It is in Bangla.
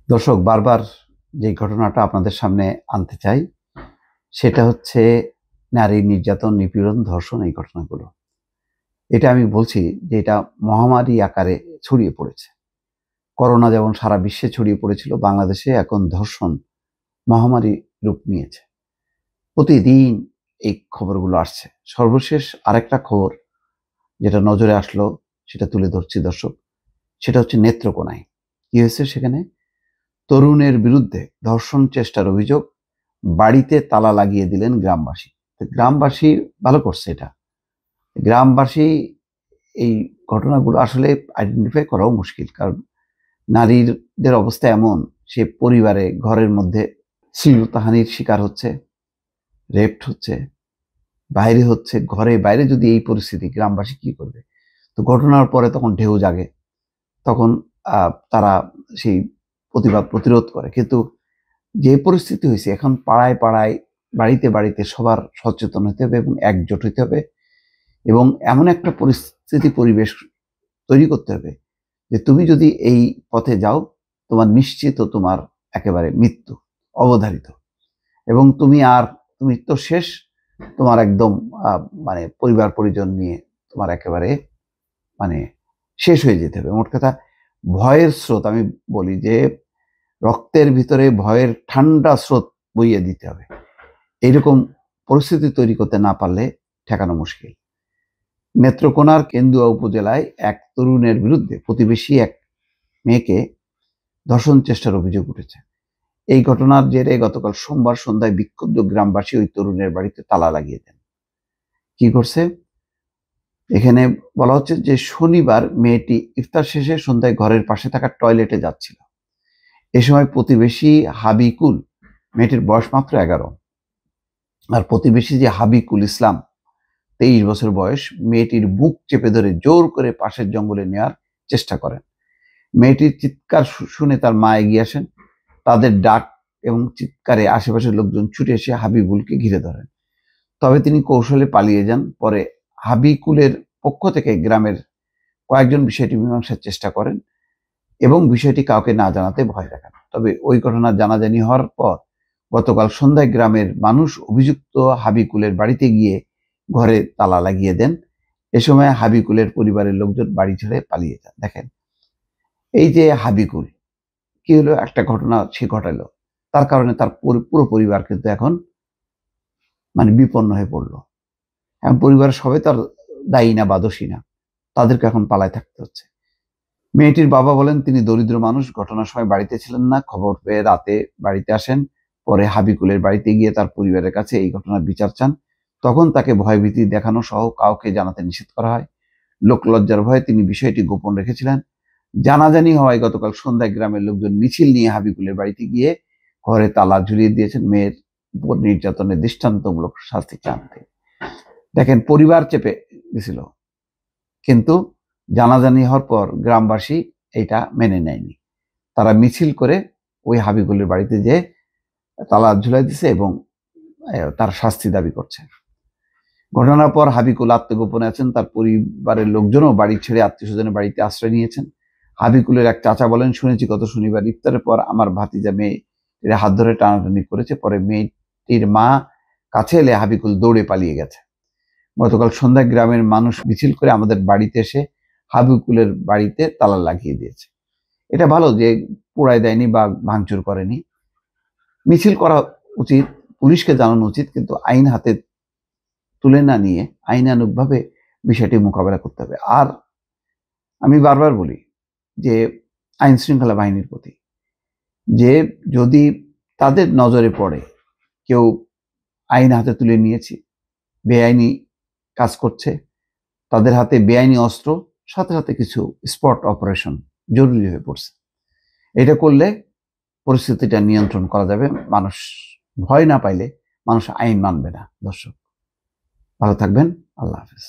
দর্শক, বারবার যে ঘটনাটা আপনাদের সামনে আনতে চাই সেটা হচ্ছে নারী নির্যাতন, নিপীড়ন, ধর্ষণ, এই ঘটনাগুলো। এটা আমি বলছি যে এটা মহামারী আকারে ছড়িয়ে পড়েছে। করোনা যেমন সারা বিশ্বে ছড়িয়ে পড়েছিল, বাংলাদেশে এখন ধর্ষণ মহামারী রূপ নিয়েছে। প্রতিদিন এই খবরগুলো আসছে। সর্বশেষ আরেকটা খবর যেটা নজরে আসলো সেটা তুলে ধরছি দর্শক। সেটা হচ্ছে নেত্রকোনায়। কি হয়েছে সেখানে? তরুণের বিরুদ্ধে ধর্ষণ চেষ্টার অভিযোগ, বাড়িতে তালা লাগিয়ে দিলেন গ্রামবাসী। গ্রামবাসী ভালো করছে এটা। গ্রামবাসী এই ঘটনাগুলো আসলে আইডেন্টিফাই করাও মুশকিল, কারণ নারীদের অবস্থা এমন, সে পরিবারে ঘরের মধ্যে শ্লীলতাহানির শিকার হচ্ছে, রেপড হচ্ছে, বাইরে হচ্ছে, ঘরে বাইরে যদি এই পরিস্থিতি, গ্রামবাসী কি করবে? তো ঘটনার পরে তখন ঢেউ জাগে, তখন তারা সেই প্রতিবাদ প্রতিরোধ করে। কিন্তু যে পরিস্থিতি হয়েছে এখন, পাড়ায় পাড়ায়, বাড়িতে বাড়িতে সবার সচেতন হতে হবে এবং একজোট হতে হবে, এবং এমন একটা পরিস্থিতি পরিবেশ তৈরি করতে হবে যে তুমি যদি এই পথে যাও, তোমার নিশ্চিত তোমার একেবারে মৃত্যু অবধারিত, এবং তুমি তো শেষ, তোমার একদম মানে পরিবার পরিজন নিয়ে তোমার একেবারে মানে শেষ হয়ে যেতে হবে। মোট কথা, ভয়ের স্রোত, আমি বলি যে রক্তের ভিতরে ভয়ের ঠান্ডা স্রোত বইয়ে দিতে হবে। এইরকম পরিস্থিতি তৈরি করতে না পারলে ঠেকানো মুশকিল। নেত্রকোনার কেন্দুয়া উপজেলায় এক তরুণের বিরুদ্ধে প্রতিবেশী এক মেয়েকে ধর্ষণ চেষ্টার অভিযোগ উঠেছে। এই ঘটনার জেরে গতকাল সোমবার সন্ধ্যায় বিক্ষুব্ধ গ্রামবাসী ওই তরুণের বাড়িতে তালা লাগিয়ে দেন। কি করছে এখানে বলা হচ্ছে যে শনিবার মেয়েটি ইফতার শেষে সন্ধ্যায় ঘরের পাশে থাকা টয়লেটে যাচ্ছিল। এ সময় প্রতিবেশী হাবিকুল, মেয়েটির বয়স মাত্র 11, আর প্রতিবেশী যে হাবিকুল ইসলাম, 23 বছর বয়স, মেয়েটির বুক চেপে ধরে জোর করে পাশের জঙ্গলে নেওয়ার চেষ্টা করেন। মেয়েটির চিৎকার শুনে তার মা এগিয়ে আসেন। তাদের ডাক এবং চিৎকারে আশেপাশের লোকজন ছুটে এসে হাবিবুলকে ঘিরে ধরেন। তবে তিনি কৌশলে পালিয়ে যান। পরে হাবিকুলের পক্ষ থেকে গ্রামের কয়েকজন বিষয়টি মীমাংসার চেষ্টা করেন এবং বিষয়টি কাউকে না জানাতে ভয় দেখান। তবে ওই ঘটনা জানাজানি হওয়ার পর গতকাল সন্ধ্যায় গ্রামের মানুষ অভিযুক্ত হাবিকুলের বাড়িতে গিয়ে ঘরে তালা লাগিয়ে দেন। এ সময় হাবিকুলের পরিবারের লোকজন বাড়ি ছেড়ে পালিয়ে যান। দেখেন, এই যে হাবিকুল, কি হলো, একটা ঘটনা সে ঘটালো, তার কারণে তার পুরো পরিবার কিন্তু এখন বিপন্ন হয়ে পড়লো। এখন পরিবারের সবাই তার দায়ী না বা দোষী না, তাদেরকে এখন পালায় থাকতে হচ্ছে। মেয়েটির বাবা বলেন, তিনি দরিদ্র মানুষ, ঘটনার সময় বাড়িতে ছিলেন না। খবর পেয়ে রাতে বাড়িতে আসেন। পরে হাবিকুলের বাড়িতে গিয়ে তার পরিবারের কাছে এই ঘটনার বিচার চান। তখন তাকে ভয়ভীতি দেখানো সহ কাউকে জানাতে নিষেধ করা হয়। লোকলজ্জার ভয়ে তিনি বিষয়টি গোপন রেখেছিলেন। জানাজানি হওয়ায় গতকাল সন্ধ্যায় গ্রামের লোকজন মিছিল নিয়ে হাবিকুলের বাড়িতে গিয়ে ঘরে তালা ঝুলিয়ে দিয়েছেন, মেয়ের উপর নির্যাতনের দৃষ্টান্তমূলক শাস্তি চানতে। দেখেন, পরিবার চেপে গেছিল, কিন্তু জানাজানি হওয়ার পর গ্রামবাসী এটা মেনে নেয়নি। তারা মিছিল করে ওই হাবিকুলের বাড়িতে যেয়ে তালা ঝুলাই দিছে এবং তার শাস্তি দাবি করছে। ঘটনার পর হাবিকুল আত্মগোপনে আছেন। তার পরিবারের লোকজনও বাড়ি ছেড়ে আত্মীয় স্বজনের বাড়িতে আশ্রয় নিয়েছেন। হাবিকুলের এক চাচা বলেন, শুনেছি গত শনিবার ইফতারের পর আমার ভাতিজা মেয়ের হাত ধরে টানাটানি করেছে। পরে মেয়েটির মা কাছে এলে হাবিকুল দৌড়ে পালিয়ে গেছে। গতকাল সন্ধ্যায় গ্রামের মানুষ মিছিল করে আমাদের বাড়িতে এসে হাবিকুলের বাড়িতে তালা লাগিয়ে দিয়েছে। এটা ভালো যে পোড়ায় দেয়নি বা ভাঙচুর করেনি। মিছিল করা উচিত, পুলিশকে জানানো উচিত, কিন্তু আইন হাতে তুলে না নিয়ে আইনানুগভাবে বিষয়টি মোকাবেলা করতে হবে। আর আমি বারবার বলি যে আইন শৃঙ্খলা বাহিনীর প্রতি, যে যদি তাদের নজরে পড়ে কেউ আইন হাতে তুলে নিয়েছে, বেআইনি কাজ করছে, তাদের হাতে বেআইনি অস্ত্র, সাথে সাথে কিছু স্পট অপারেশন জরুরি হয়ে পড়ছে। এটা করলে পরিস্থিতিটা নিয়ন্ত্রণ করা যাবে। মানুষ ভয় না পাইলে মানুষ আইন মানবে না। দর্শক, ভালো থাকবেন। আল্লাহ হাফেজ।